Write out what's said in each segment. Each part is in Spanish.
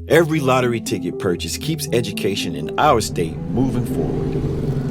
Every lottery ticket purchase keeps education in our state moving forward.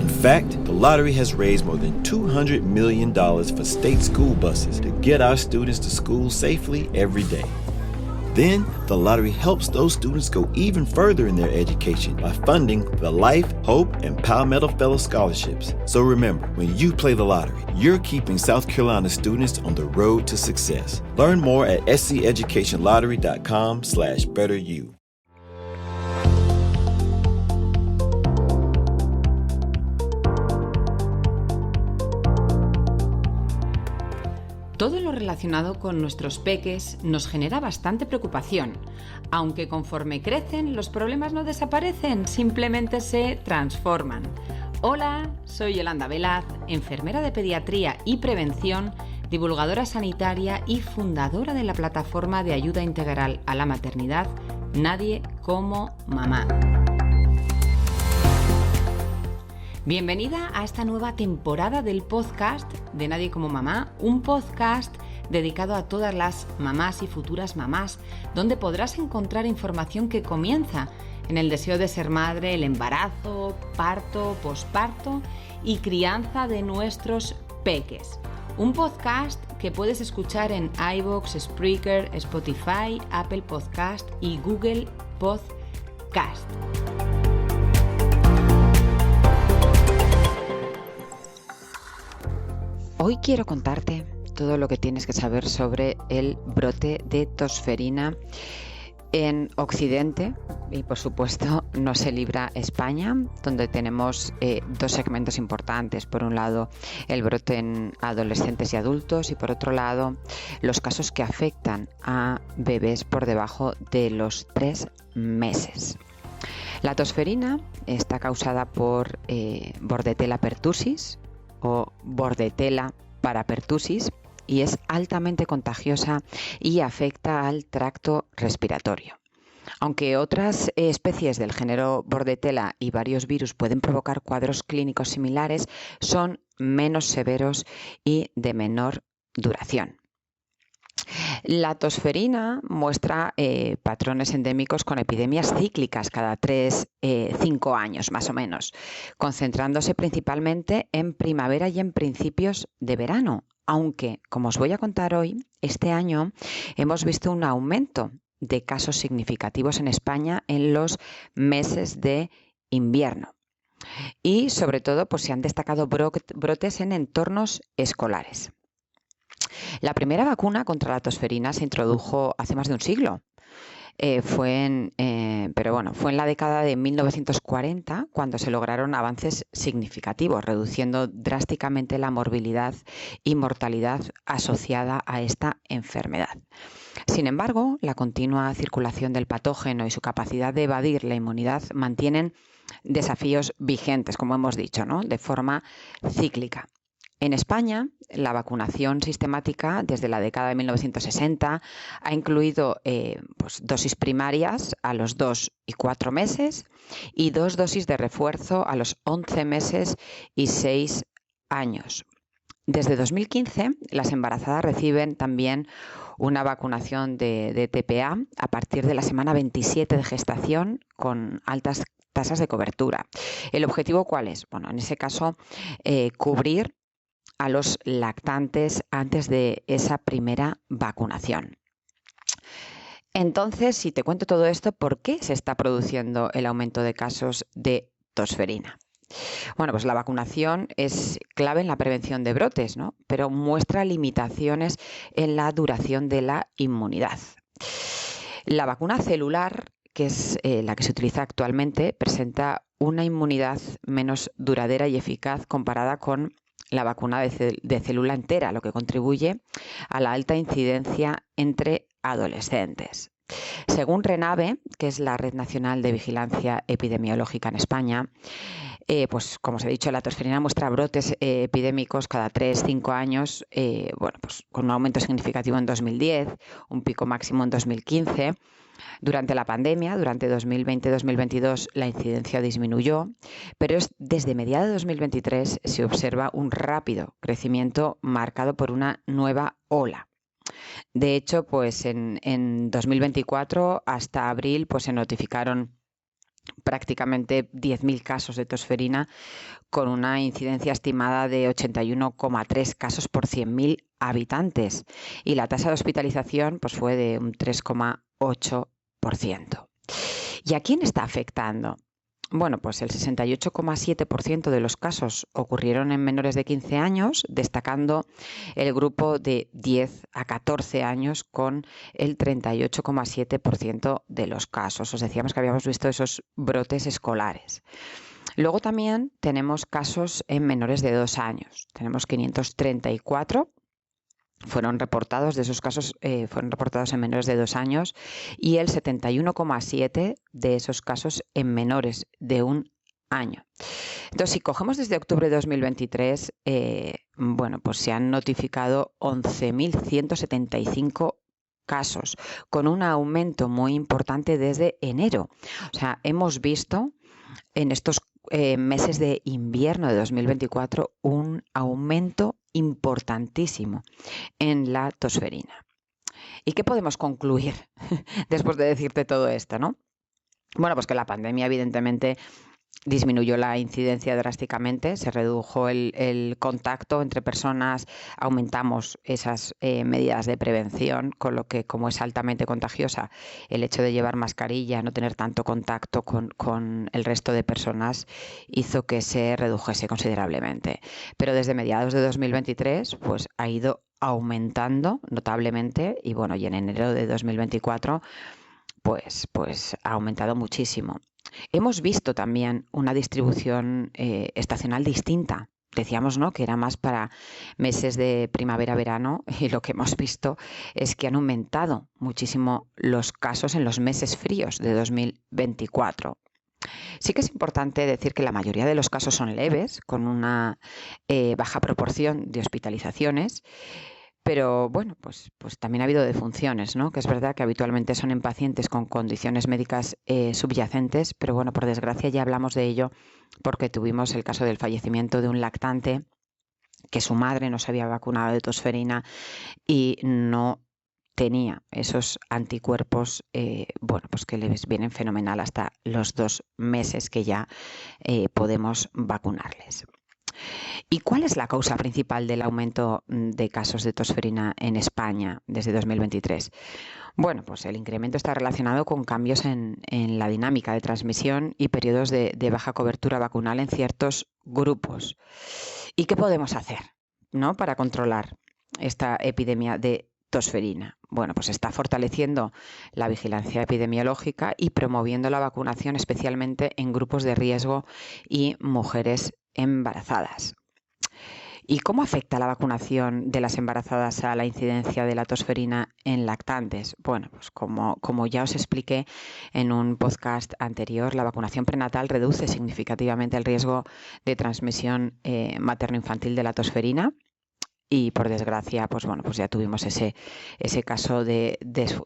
In fact, the lottery has raised more than $200 million for state school buses to get our students to school safely every day. Then, the lottery helps those students go even further in their education by funding the Life, Hope, and Palmetto Fellow Scholarships. So remember, when you play the lottery, you're keeping South Carolina students on the road to success. Learn more at sceducationlottery.com/betteryou. Todo lo relacionado con nuestros peques nos genera bastante preocupación, aunque conforme crecen los problemas no desaparecen, simplemente se transforman. Hola, soy Yolanda Velaz, enfermera de pediatría y prevención, divulgadora sanitaria y fundadora de la plataforma de ayuda integral a la maternidad Nadie como Mamá. Bienvenida a esta nueva temporada del podcast de Nadie como Mamá, un podcast dedicado a todas las mamás y futuras mamás, donde podrás encontrar información que comienza en el deseo de ser madre, el embarazo, parto, posparto y crianza de nuestros peques. Un podcast que puedes escuchar en iVoox, Spreaker, Spotify, Apple Podcast y Google Podcast. Hoy quiero contarte todo lo que tienes que saber sobre el brote de tosferina en Occidente y, por supuesto, no se libra España, donde tenemos dos segmentos importantes. Por un lado, el brote en adolescentes y adultos y, por otro lado, los casos que afectan a bebés por debajo de los 3 meses. La tosferina está causada por Bordetella pertussis o Bordetella parapertussis y es altamente contagiosa y afecta al tracto respiratorio. Aunque otras especies del género Bordetella y varios virus pueden provocar cuadros clínicos similares, son menos severos y de menor duración. La tosferina muestra patrones endémicos con epidemias cíclicas cada 3-5 años más o menos, concentrándose principalmente en primavera y en principios de verano, aunque, como os voy a contar hoy, este año hemos visto un aumento de casos significativos en España en los meses de invierno. Y sobre todo pues, se han destacado brotes en entornos escolares. La primera vacuna contra la tosferina se introdujo hace más de un siglo. Fue en la década de 1940 cuando se lograron avances significativos, reduciendo drásticamente la morbilidad y mortalidad asociada a esta enfermedad. Sin embargo, la continua circulación del patógeno y su capacidad de evadir la inmunidad mantienen desafíos vigentes, como hemos dicho, ¿no? De forma cíclica. En España, la vacunación sistemática desde la década de 1960 ha incluido dosis primarias a los 2 y 4 meses y 2 dosis de refuerzo a los 11 meses y 6 años. Desde 2015, las embarazadas reciben también una vacunación de TPA a partir de la semana 27 de gestación con altas tasas de cobertura. ¿El objetivo cuál es? Bueno, en ese caso, cubrir a los lactantes antes de esa primera vacunación. Entonces, si te cuento todo esto, ¿por qué se está produciendo el aumento de casos de tosferina? Bueno, pues la vacunación es clave en la prevención de brotes, ¿no? Pero muestra limitaciones en la duración de la inmunidad. La vacuna celular, que es la que se utiliza actualmente, presenta una inmunidad menos duradera y eficaz comparada con la vacuna de célula entera, lo que contribuye a la alta incidencia entre adolescentes. Según RENAVE, que es la Red Nacional de Vigilancia Epidemiológica en España, pues como os he dicho, la tosferina muestra brotes epidémicos cada 3-5 años, con un aumento significativo en 2010, un pico máximo en 2015. Durante la pandemia, durante 2020-2022, la incidencia disminuyó, pero es desde mediados de 2023 se observa un rápido crecimiento marcado por una nueva ola. De hecho, pues en 2024 hasta abril pues se notificaron prácticamente 10.000 casos de tosferina con una incidencia estimada de 81,3 casos por 100.000 habitantes y la tasa de hospitalización pues fue de un 3,8%. ¿Y a quién está afectando? Bueno, pues el 68,7% de los casos ocurrieron en menores de 15 años, destacando el grupo de 10 a 14 años con el 38,7% de los casos. Os decíamos que habíamos visto esos brotes escolares. Luego también tenemos casos en menores de 2 años. Tenemos 534. Fueron reportados, de esos casos fueron reportados en menores de 2 años y el 71,7% de esos casos en menores de 1 año. Entonces, si cogemos desde octubre de 2023, bueno, pues se han notificado 11.175 casos, con un aumento muy importante desde enero. O sea, hemos visto en estos meses de invierno de 2024 un aumento importantísimo en la tosferina. ¿Y qué podemos concluir después de decirte todo esto, no? Bueno, pues que la pandemia evidentemente disminuyó la incidencia drásticamente, se redujo el contacto entre personas, aumentamos esas medidas de prevención, con lo que, como es altamente contagiosa, el hecho de llevar mascarilla, no tener tanto contacto con el resto de personas, hizo que se redujese considerablemente. Pero desde mediados de 2023, pues ha ido aumentando notablemente y bueno, y en enero de 2024, pues ha aumentado muchísimo. Hemos visto también una distribución estacional distinta. Decíamos, ¿no?, que era más para meses de primavera-verano y lo que hemos visto es que han aumentado muchísimo los casos en los meses fríos de 2024. Sí que es importante decir que la mayoría de los casos son leves, con una baja proporción de hospitalizaciones. Pero bueno, pues también ha habido defunciones, ¿no? Que es verdad que habitualmente son en pacientes con condiciones médicas subyacentes, pero bueno, por desgracia ya hablamos de ello porque tuvimos el caso del fallecimiento de un lactante que su madre no se había vacunado de tosferina y no tenía esos anticuerpos, bueno, pues que les vienen fenomenal hasta los 2 meses que ya podemos vacunarles. ¿Y cuál es la causa principal del aumento de casos de tosferina en España desde 2023? Bueno, pues el incremento está relacionado con cambios en la dinámica de transmisión y periodos de baja cobertura vacunal en ciertos grupos. ¿Y qué podemos hacer, ¿no?, para controlar esta epidemia de tosferina? Bueno, pues está fortaleciendo la vigilancia epidemiológica y promoviendo la vacunación, especialmente en grupos de riesgo y mujeres embarazadas. ¿Y cómo afecta la vacunación de las embarazadas a la incidencia de la tosferina en lactantes? Bueno, pues como ya os expliqué en un podcast anterior, la vacunación prenatal reduce significativamente el riesgo de transmisión materno-infantil de la tosferina. Y por desgracia, pues bueno, pues ya tuvimos ese caso de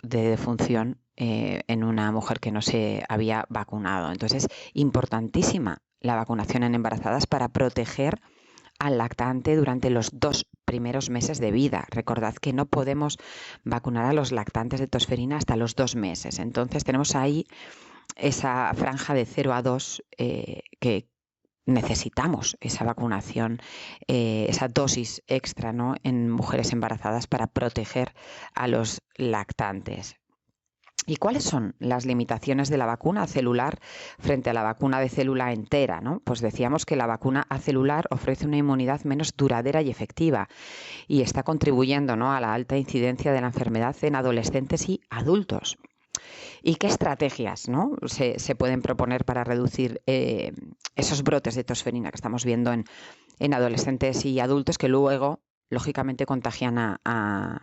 defunción en una mujer que no se había vacunado. Entonces, importantísima la vacunación en embarazadas para proteger al lactante durante los 2 primeros meses de vida. Recordad que no podemos vacunar a los lactantes de tosferina hasta los 2 meses. Entonces tenemos ahí esa franja de 0 a 2 que necesitamos esa vacunación, esa dosis extra, ¿no?, en mujeres embarazadas para proteger a los lactantes. ¿Y cuáles son las limitaciones de la vacuna celular frente a la vacuna de célula entera, ¿no? Pues decíamos que la vacuna acelular ofrece una inmunidad menos duradera y efectiva y está contribuyendo, ¿no?, a la alta incidencia de la enfermedad en adolescentes y adultos. ¿Y qué estrategias, ¿no?, se pueden proponer para reducir esos brotes de tosferina que estamos viendo en adolescentes y adultos que luego, lógicamente, contagian a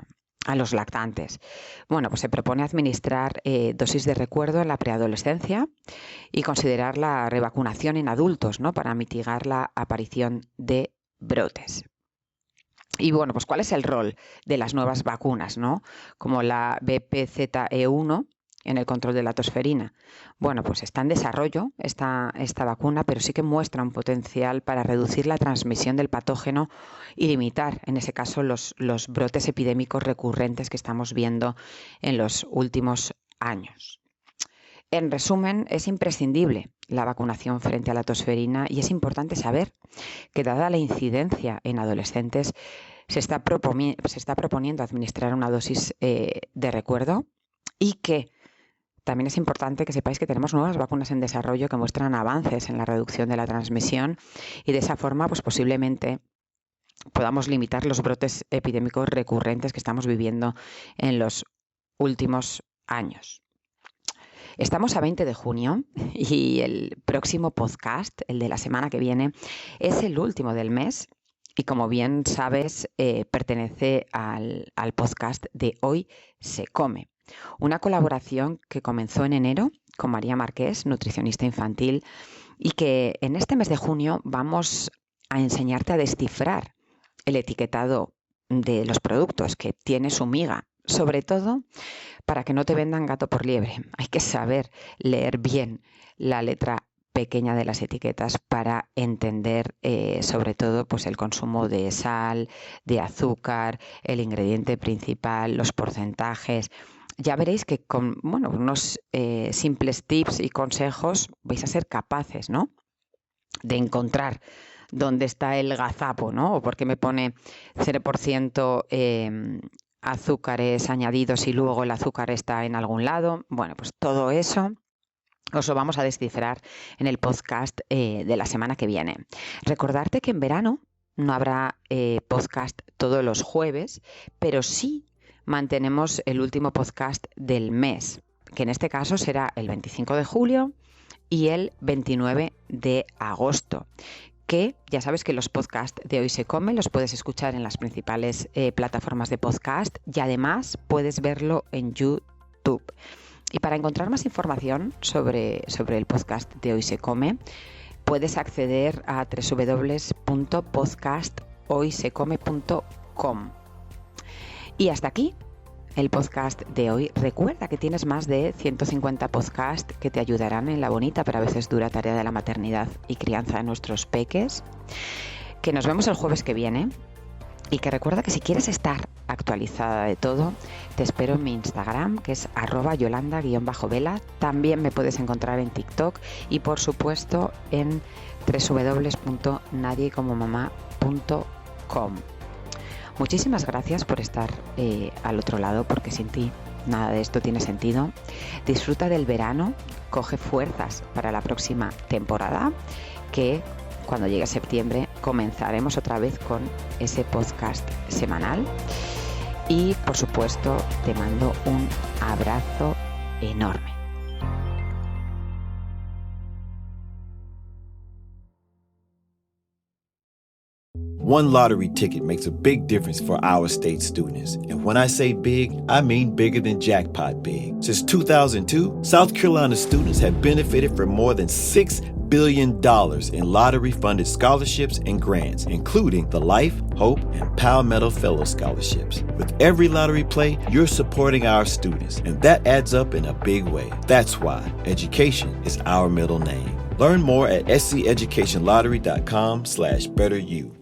los lactantes? Bueno, pues se propone administrar dosis de recuerdo en la preadolescencia y considerar la revacunación en adultos, ¿no?, para mitigar la aparición de brotes. Y bueno, pues ¿cuál es el rol de las nuevas vacunas, ¿no?, como la BPZE1, en el control de la tosferina? Bueno, pues está en desarrollo esta vacuna, pero sí que muestra un potencial para reducir la transmisión del patógeno y limitar, en ese caso, los brotes epidémicos recurrentes que estamos viendo en los últimos años. En resumen, es imprescindible la vacunación frente a la tosferina y es importante saber que, dada la incidencia en adolescentes, se está proponiendo administrar una dosis de recuerdo, y que también es importante que sepáis que tenemos nuevas vacunas en desarrollo que muestran avances en la reducción de la transmisión, y de esa forma pues posiblemente podamos limitar los brotes epidémicos recurrentes que estamos viviendo en los últimos años. Estamos a 20 de junio y el próximo podcast, el de la semana que viene, es el último del mes y, como bien sabes, pertenece al podcast de Hoy se come, una colaboración que comenzó en enero con María Marqués, nutricionista infantil, y que en este mes de junio vamos a enseñarte a descifrar el etiquetado de los productos, que tiene su miga, sobre todo para que no te vendan gato por liebre. Hay que saber leer bien la letra pequeña de las etiquetas para entender sobre todo pues el consumo de sal, de azúcar, el ingrediente principal, los porcentajes. Ya veréis que con unos simples tips y consejos vais a ser capaces, ¿no?, de encontrar dónde está el gazapo, ¿no? O por qué me pone 0% azúcares añadidos y luego el azúcar está en algún lado. Bueno, pues todo eso os lo vamos a descifrar en el podcast de la semana que viene. Recordarte que en verano no habrá podcast todos los jueves, pero sí mantenemos el último podcast del mes, que en este caso será el 25 de julio y el 29 de agosto. Que ya sabes que los podcasts de Hoy se come los puedes escuchar en las principales plataformas de podcast, y además puedes verlo en YouTube. Y para encontrar más información sobre el podcast de Hoy se come, puedes acceder a www.podcasthoysecome.com. Y hasta aquí el podcast de hoy. Recuerda que tienes más de 150 podcasts que te ayudarán en la bonita pero a veces dura tarea de la maternidad y crianza de nuestros peques. Que nos vemos el jueves que viene, y que recuerda que si quieres estar actualizada de todo, te espero en mi Instagram, que es @yolanda_vela. También me puedes encontrar en TikTok y por supuesto en www.nadiecomomamá.com. Muchísimas gracias por estar al otro lado, porque sin ti nada de esto tiene sentido. Disfruta del verano, coge fuerzas para la próxima temporada, que cuando llegue septiembre comenzaremos otra vez con ese podcast semanal. Y por supuesto te mando un abrazo enorme. One lottery ticket makes a big difference for our state students. And when I say big, I mean bigger than jackpot big. Since 2002, South Carolina students have benefited from more than $6 billion in lottery-funded scholarships and grants, including the Life, Hope, and Palmetto Fellow Scholarships. With every lottery play, you're supporting our students, and that adds up in a big way. That's why education is our middle name. Learn more at sceducationlottery.com/betteryou.